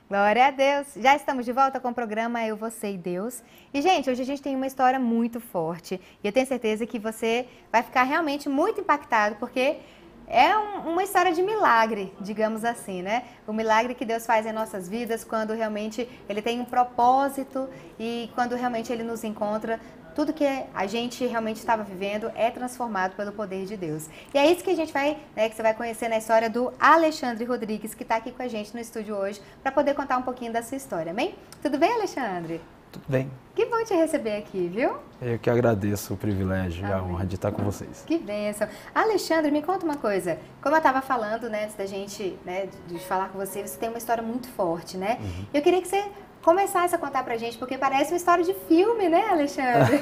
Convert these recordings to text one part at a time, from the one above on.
Glória a Deus! Já estamos de volta com o programa Eu, Você e Deus. E, gente, hoje a gente tem uma história muito forte. E eu tenho certeza que você vai ficar realmente muito impactado, porque é uma história de milagre, digamos assim, né? O milagre que Deus faz em nossas vidas quando realmente Ele tem um propósito e quando realmente Ele nos encontra. Tudo que a gente realmente estava vivendo é transformado pelo poder de Deus. E é isso que a gente vai, que você vai conhecer na história do Alexandre Rodrigues, que está aqui com a gente no estúdio hoje, para poder contar um pouquinho da sua história, amém? Tudo bem, Alexandre? Tudo bem. Que bom te receber aqui, viu? Eu que agradeço o privilégio e a honra de estar com vocês. Que bênção. Alexandre, me conta uma coisa. Como eu estava falando, antes da gente, de falar com você, você tem uma história muito forte, né? Uhum. Eu queria que você começasse a contar pra gente, porque parece uma história de filme, né, Alexandre?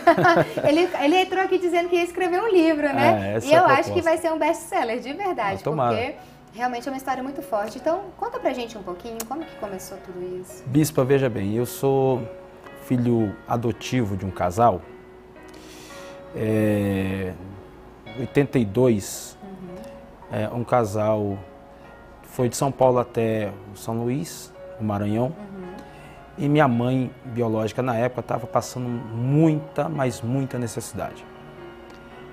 ele entrou aqui dizendo que ia escrever um livro, né? E eu acho que vai ser um best-seller, de verdade, porque realmente é uma história muito forte. Então, conta pra gente um pouquinho, como que começou tudo isso? Bispa, veja bem, eu sou filho adotivo de um casal. 82, um casal foi de São Paulo até São Luís, no Maranhão. E minha mãe biológica, na época, estava passando muita, mas muita necessidade.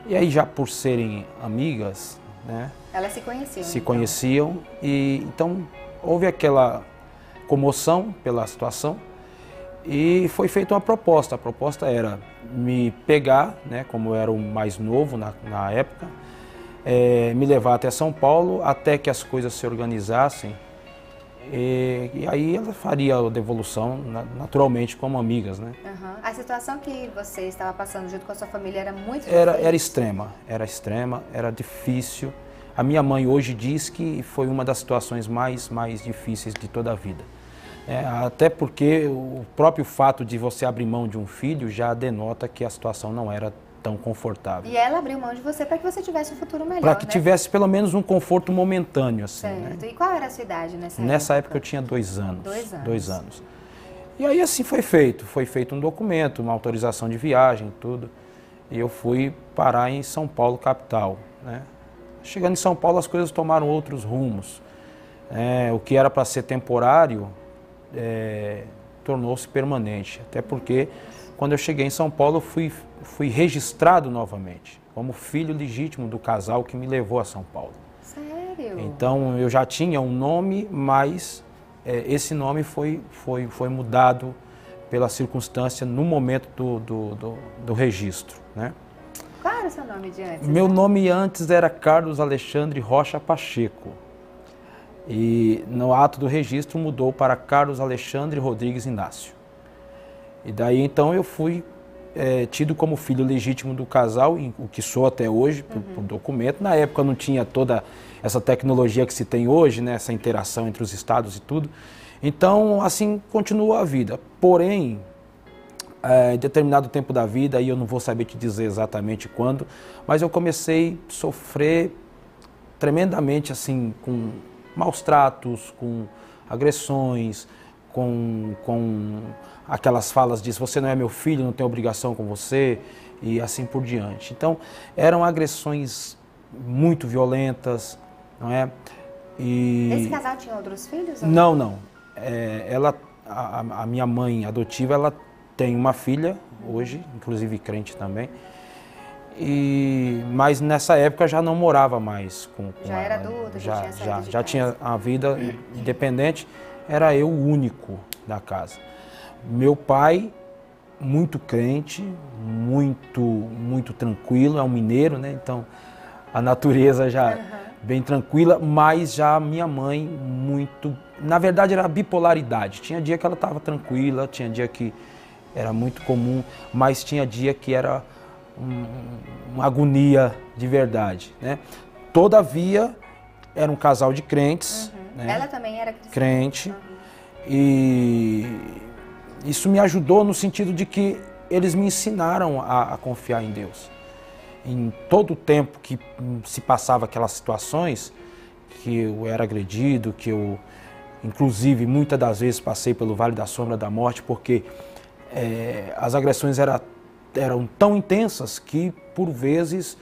E aí, já por serem amigas, né? Elas se conheciam. Se conheciam e então houve aquela comoção pela situação e foi feita uma proposta. A proposta era me pegar, né? Como eu era o mais novo na época, me levar até São Paulo até que as coisas se organizassem. E aí ela faria a devolução naturalmente como amigas, né? A situação que você estava passando junto com a sua família era muito difícil? Era extrema, era difícil. A minha mãe hoje diz que foi uma das situações mais difíceis de toda a vida. Até porque o próprio fato de você abrir mão de um filho já denota que a situação não era tão confortável. E ela abriu mão de você para que você tivesse um futuro melhor, para que tivesse pelo menos um conforto momentâneo, assim. Certo. Né? E qual era a sua idade nessa época? Nessa época eu tinha 2 anos. 2 anos. E aí assim foi feito um documento, uma autorização de viagem, tudo. E eu fui parar em São Paulo, capital. Né? Chegando em São Paulo as coisas tomaram outros rumos. O que era para ser temporário tornou-se permanente. Até porque quando eu cheguei em São Paulo fui registrado novamente como filho legítimo do casal que me levou a São Paulo. Sério? Então eu já tinha um nome, mas esse nome foi mudado pela circunstância no momento do registro. Né? Qual era o seu nome de antes? Meu nome antes era Carlos Alexandre Rocha Pacheco. E no ato do registro mudou para Carlos Alexandre Rodrigues Inácio. E daí então eu fui tido como filho legítimo do casal, o que sou até hoje, por documento. Na época não tinha toda essa tecnologia que se tem hoje, né, essa interação entre os estados e tudo. Então, assim, continua a vida. Porém, em determinado tempo da vida, aí eu não vou saber te dizer exatamente quando, mas eu comecei a sofrer tremendamente, assim, com maus tratos, com agressões, com aquelas falas de você não é meu filho, não tenho obrigação com você e assim por diante. Então, eram agressões muito violentas, não é? Esse casal tinha outros filhos? Ou não. A minha mãe adotiva, ela tem uma filha hoje, inclusive crente também. Mas nessa época já não morava mais com já era adulto, já tinha a vida independente. Era eu o único da casa. Meu pai, muito crente, muito tranquilo, é um mineiro, né? Então a natureza já bem tranquila, mas já a minha mãe muito... Na verdade era bipolaridade, tinha dia que ela estava tranquila, tinha dia que era muito comum, mas tinha dia que era uma agonia de verdade, né? Todavia, era um casal de crentes. Né? Ela também era cristã? Crente. E isso me ajudou no sentido de que eles me ensinaram a confiar em Deus. Em todo o tempo que se passava aquelas situações, que eu era agredido, que eu, inclusive, muitas das vezes passei pelo Vale da Sombra da Morte, porque as agressões eram tão intensas que, por vezes,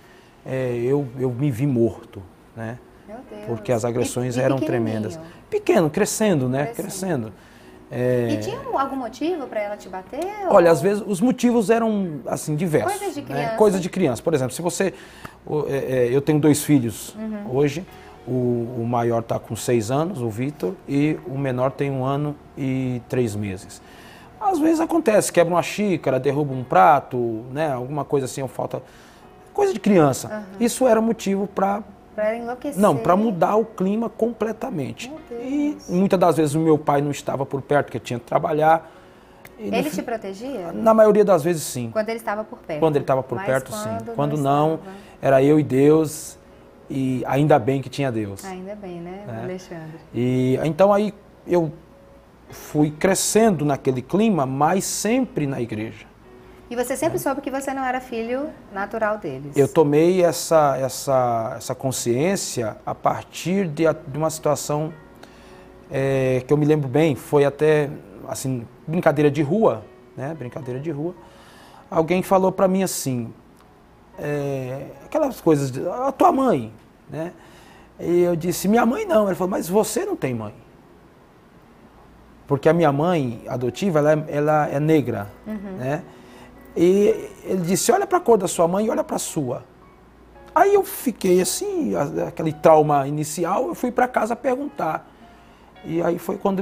eu me vi morto, né? Meu Deus. Porque as agressões eram tremendas. Pequenininho? Pequeno, crescendo, né? Crescendo. E tinha algum motivo para ela te bater? Olha, às vezes os motivos eram assim diversos. Coisas de criança. Né? Coisas de criança. Por exemplo, se você... eu tenho 2 filhos hoje. O maior está com 6 anos, o Vitor, e o menor tem 1 ano e 3 meses. Às vezes acontece, quebra uma xícara, derruba um prato, né? Alguma coisa assim, ou falta... Coisa de criança. Isso era motivo para... Para enlouquecer. Não, para mudar o clima completamente. E muitas das vezes o meu pai não estava por perto, porque tinha que trabalhar. Ele te protegia? Na maioria das vezes, sim. Quando ele estava por perto? Quando ele estava por perto, sim. Quando não, estava... era eu e Deus, e ainda bem que tinha Deus. Ainda bem, né, Alexandre? E então aí eu fui crescendo naquele clima, mas sempre na igreja. E você sempre soube que você não era filho natural deles? Eu tomei essa consciência a partir de uma situação que eu me lembro bem, foi até assim, brincadeira de rua, né? Brincadeira de rua. Alguém falou para mim assim, aquelas coisas, a tua mãe, né? E eu disse, minha mãe não. Ele falou, mas você não tem mãe. Porque a minha mãe adotiva, ela é negra, né? E ele disse, olha para a cor da sua mãe e olha para a sua. Aí eu fiquei assim, aquele trauma inicial, eu fui para casa perguntar. E aí foi quando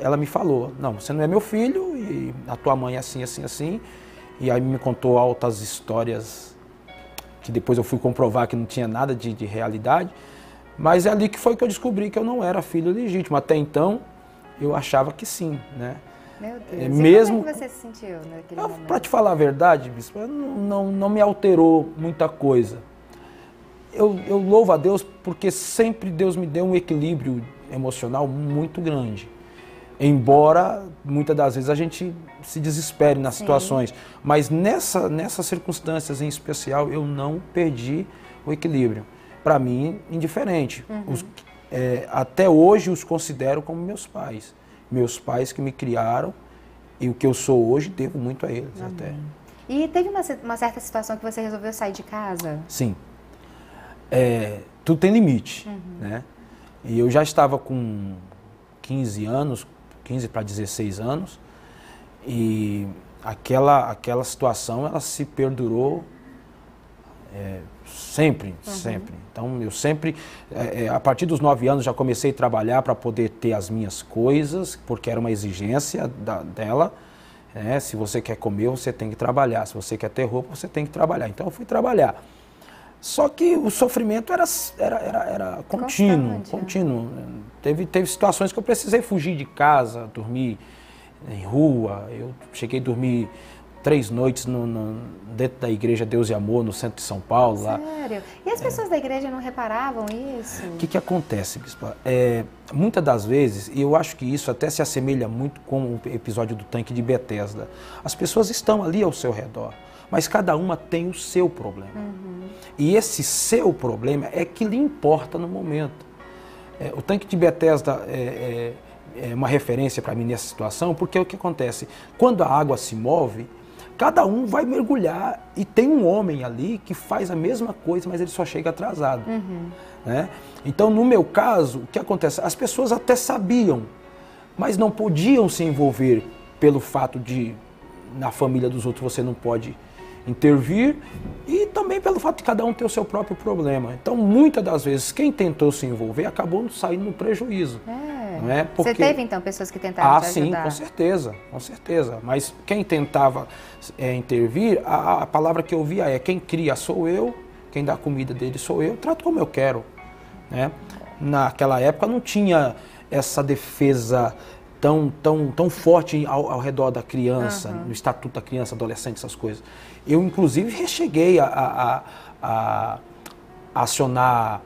ela me falou, não, você não é meu filho, e a tua mãe é assim, assim, assim. E aí me contou altas histórias, que depois eu fui comprovar que não tinha nada de realidade. Mas é ali que foi que eu descobri que eu não era filho legítimo. Até então, eu achava que sim, né? Meu Deus, mesmo... e como é que você se sentiu naquele momento? Para te falar a verdade, bispo, não me alterou muita coisa. Eu louvo a Deus porque sempre Deus me deu um equilíbrio emocional muito grande. Embora, muitas das vezes, a gente se desespere nas situações. Mas nessas circunstâncias em especial, eu não perdi o equilíbrio. Para mim, indiferente. Até hoje, os considero como meus pais. Meus pais que me criaram, e o que eu sou hoje, devo muito a eles até. E teve uma certa situação que você resolveu sair de casa? Sim. Tudo tem limite, né? E eu já estava com 15 anos, 15 para 16 anos, e aquela situação, ela se perdurou sempre. Então, eu sempre, a partir dos 9 anos, já comecei a trabalhar para poder ter as minhas coisas, porque era uma exigência dela. Se você quer comer, você tem que trabalhar. Se você quer ter roupa, você tem que trabalhar. Então, eu fui trabalhar. Só que o sofrimento era contínuo. Teve situações que eu precisei fugir de casa, dormir em rua. Eu cheguei a dormir 3 noites dentro da igreja Deus e Amor, no centro de São Paulo. Sério? Lá. E as pessoas da igreja não reparavam isso? O que acontece, bispo? Muitas das vezes, e eu acho que isso até se assemelha muito com o episódio do tanque de Betesda, as pessoas estão ali ao seu redor, mas cada uma tem o seu problema. E esse seu problema é que lhe importa no momento. O tanque de Betesda é uma referência para mim nessa situação, porque o que acontece? Quando a água se move, cada um vai mergulhar e tem um homem ali que faz a mesma coisa, mas ele só chega atrasado. Né? Então, no meu caso, o que acontece? As pessoas até sabiam, mas não podiam se envolver pelo fato de, na família dos outros, você não pode intervir, e também pelo fato de cada um ter o seu próprio problema. Então, muitas das vezes, quem tentou se envolver acabou saindo no prejuízo. Não é? Porque... Você teve, então, pessoas que tentaram te ajudar? Sim, com certeza. Mas quem tentava intervir, a palavra que eu ouvia é: quem cria sou eu, quem dá a comida dele sou eu, trato como eu quero. Né? Naquela época não tinha essa defesa tão forte ao redor da criança, no Estatuto da Criança, Adolescente, essas coisas. Eu, inclusive, cheguei a acionar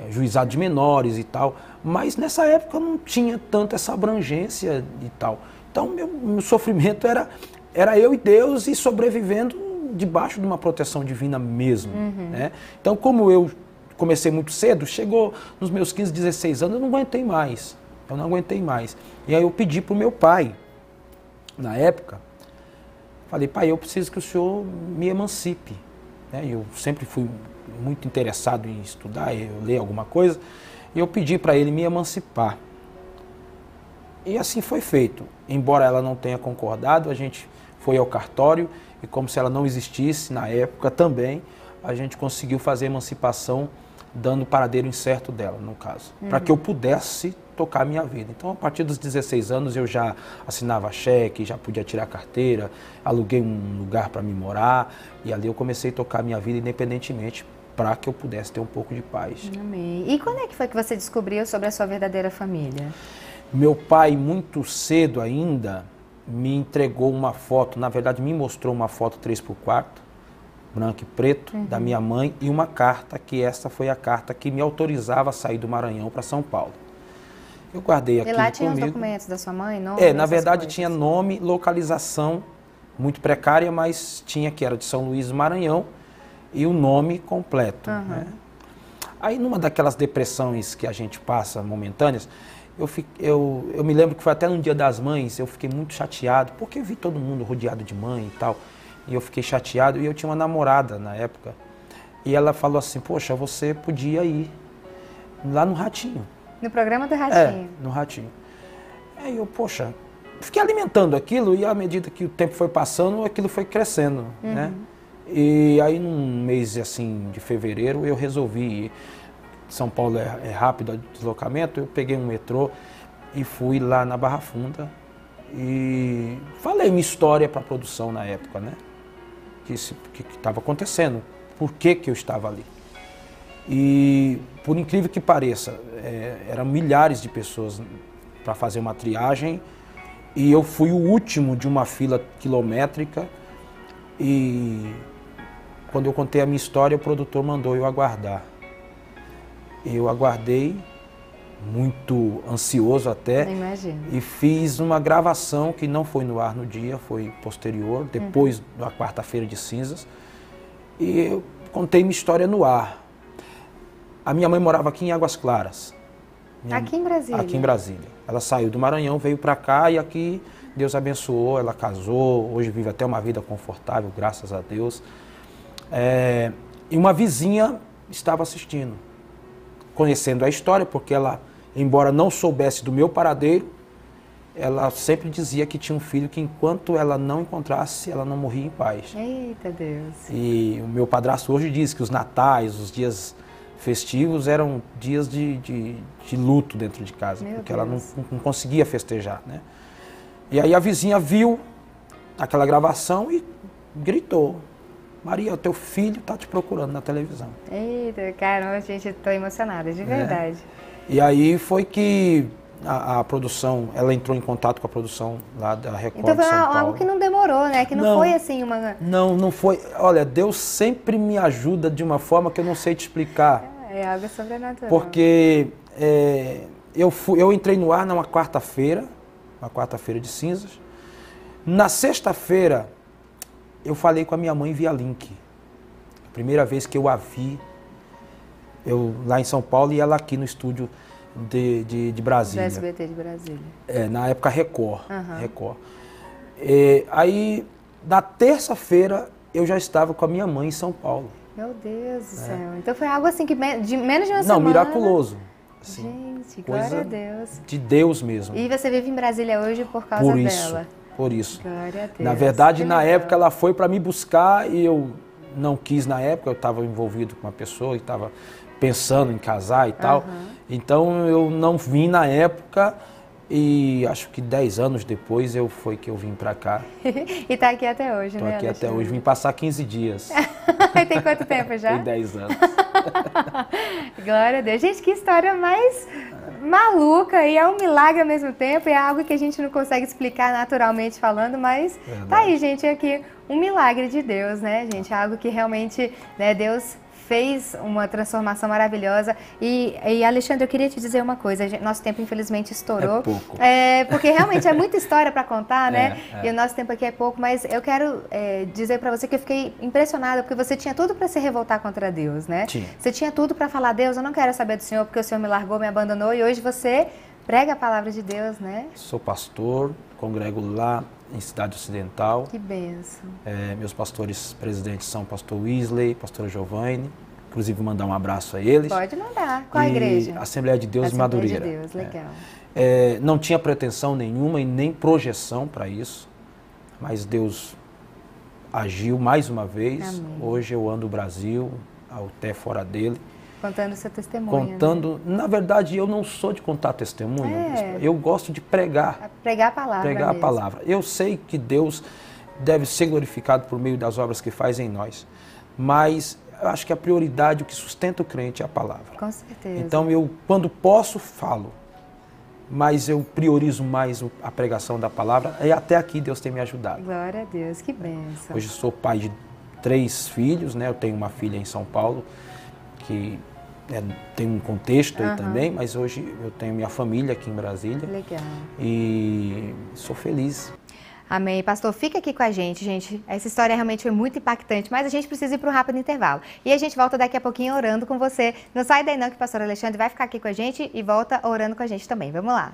juizado de menores e tal, mas nessa época não tinha tanto essa abrangência e tal. Então, meu sofrimento era eu e Deus, e sobrevivendo debaixo de uma proteção divina mesmo. Né? Então, como eu comecei muito cedo, chegou nos meus 15, 16 anos, eu não aguentei mais. E aí eu pedi para o meu pai, na época, falei: pai, eu preciso que o senhor me emancipe. né? Eu sempre fui muito interessado em estudar, eu ler alguma coisa, e eu pedi para ele me emancipar. E assim foi feito. Embora ela não tenha concordado, a gente foi ao cartório e, como se ela não existisse na época também, a gente conseguiu fazer a emancipação dando o paradeiro incerto dela, no caso, para que eu pudesse tocar a minha vida. Então, a partir dos 16 anos, eu já assinava cheque, já podia tirar carteira, aluguei um lugar para me morar, e ali eu comecei a tocar a minha vida independentemente, para que eu pudesse ter um pouco de paz. Amém. E quando é que foi que você descobriu sobre a sua verdadeira família? Meu pai, muito cedo ainda, me entregou uma foto, na verdade me mostrou uma foto 3x4, branco e preto, da minha mãe, e uma carta, que essa foi a carta que me autorizava a sair do Maranhão para São Paulo. Eu guardei aquilo comigo. E lá tinha os documentos da sua mãe? Nome, na verdade coisas? Tinha nome, localização, muito precária, mas tinha que era de São Luís do Maranhão, e o nome completo. Né? Aí numa daquelas depressões que a gente passa momentâneas, eu me lembro que foi até no Dia das Mães, eu fiquei muito chateado, porque eu vi todo mundo rodeado de mãe e tal, e eu fiquei chateado, e eu tinha uma namorada na época, e ela falou assim, poxa, você podia ir lá no Ratinho. No programa do Ratinho? No Ratinho. Aí eu, poxa, fiquei alimentando aquilo, e à medida que o tempo foi passando, aquilo foi crescendo, né? E aí num mês assim de fevereiro, eu resolvi ir. São Paulo é rápido o deslocamento, eu peguei um metrô e fui lá na Barra Funda e falei minha história para a produção na época, né? Que estava acontecendo, por que eu estava ali. E por incrível que pareça, eram milhares de pessoas para fazer uma triagem e eu fui o último de uma fila quilométrica e quando eu contei a minha história, o produtor mandou eu aguardar. Eu aguardei, muito ansioso até, e fiz uma gravação que não foi no ar no dia, foi posterior, depois da quarta-feira de cinzas, e eu contei minha história no ar. A minha mãe morava aqui em Águas Claras. Aqui em Brasília? Aqui em Brasília. Ela saiu do Maranhão, veio para cá e aqui Deus abençoou, ela casou, hoje vive até uma vida confortável, graças a Deus. E uma vizinha estava assistindo, conhecendo a história, porque ela, embora não soubesse do meu paradeiro, ela sempre dizia que tinha um filho que enquanto ela não encontrasse, ela não morria em paz. Eita Deus! E o meu padrasto hoje diz que os natais, os dias festivos eram dias de luto dentro de casa, porque ela não conseguia festejar, né? E aí a vizinha viu aquela gravação e gritou, Maria, o teu filho está te procurando na televisão. Eita, caramba, gente, estou emocionada, de verdade. E aí foi que a produção, ela entrou em contato com a produção lá da Record então de São Paulo. Então foi algo que não demorou, né? Que não foi assim uma... Não foi. Olha, Deus sempre me ajuda de uma forma que eu não sei te explicar. É algo sobrenatural. Porque eu entrei no ar numa quarta-feira de cinzas. Na sexta-feira, eu falei com a minha mãe via link. A primeira vez que eu a vi, eu lá em São Paulo e ela aqui no estúdio de Brasília. Do SBT de Brasília. Na época Record. Record. Aí, na terça-feira, eu já estava com a minha mãe em São Paulo. Meu Deus do céu. Então foi algo assim que de menos de uma semana... Não, miraculoso. Assim, gente, glória a Deus. De Deus mesmo. E você vive em Brasília hoje por causa dela? Por isso. Glória a Deus. Na verdade, na época, ela foi para me buscar e eu não quis na época, eu estava envolvido com uma pessoa e estava pensando em casar e tal. Então, eu não vim na época e acho que 10 anos depois foi que eu vim para cá. E está aqui até hoje, né, Estou aqui até hoje. Vim passar 15 dias. Tem quanto tempo já? Tem 10 anos. Glória a Deus. Gente, que história mais maluca e é um milagre ao mesmo tempo, é algo que a gente não consegue explicar naturalmente falando, mas tá aí, gente, aqui um milagre de Deus, né, gente, algo que realmente, né, Deus fez uma transformação maravilhosa. E Alexandre, eu queria te dizer uma coisa, nosso tempo infelizmente estourou. É pouco. Porque realmente é muita história para contar, né? E o nosso tempo aqui é pouco, mas eu quero dizer para você que eu fiquei impressionada, porque você tinha tudo para se revoltar contra Deus, né? Tinha. Você tinha tudo para falar, Deus, eu não quero saber do Senhor, porque o Senhor me largou, me abandonou, e hoje você prega a palavra de Deus, né? Sou pastor, congrego lá em Cidade Ocidental. Que benção. Meus pastores presidentes são o pastor Wesley, pastor Giovanni. Inclusive, mandar um abraço a eles. Pode mandar. Qual a igreja? Assembleia de Deus Madureira. Assembleia de Deus, legal. Não tinha pretensão nenhuma e nem projeção para isso, mas Deus agiu mais uma vez. Amém. Hoje eu ando o Brasil, até fora dele. Contando o seu testemunho. Contando, né? Na verdade, eu não sou de contar testemunho. Eu gosto de pregar. Pregar a palavra. Pregar mesmo. A palavra. Eu sei que Deus deve ser glorificado por meio das obras que faz em nós, mas eu acho que a prioridade, o que sustenta o crente é a palavra. Com certeza. Então eu, quando posso, falo. Mas eu priorizo mais a pregação da palavra e até aqui Deus tem me ajudado. Glória a Deus, que bênção. Hoje sou pai de 3 filhos, né? Eu tenho uma filha em São Paulo, que tem um contexto aí também, mas hoje eu tenho minha família aqui em Brasília. Legal. E sou feliz. Amém. Pastor, fica aqui com a gente, gente. Essa história realmente foi muito impactante, mas a gente precisa ir para um rápido intervalo. E a gente volta daqui a pouquinho orando com você. Não sai daí não, que o pastor Alexandre vai ficar aqui com a gente e volta orando com a gente também. Vamos lá.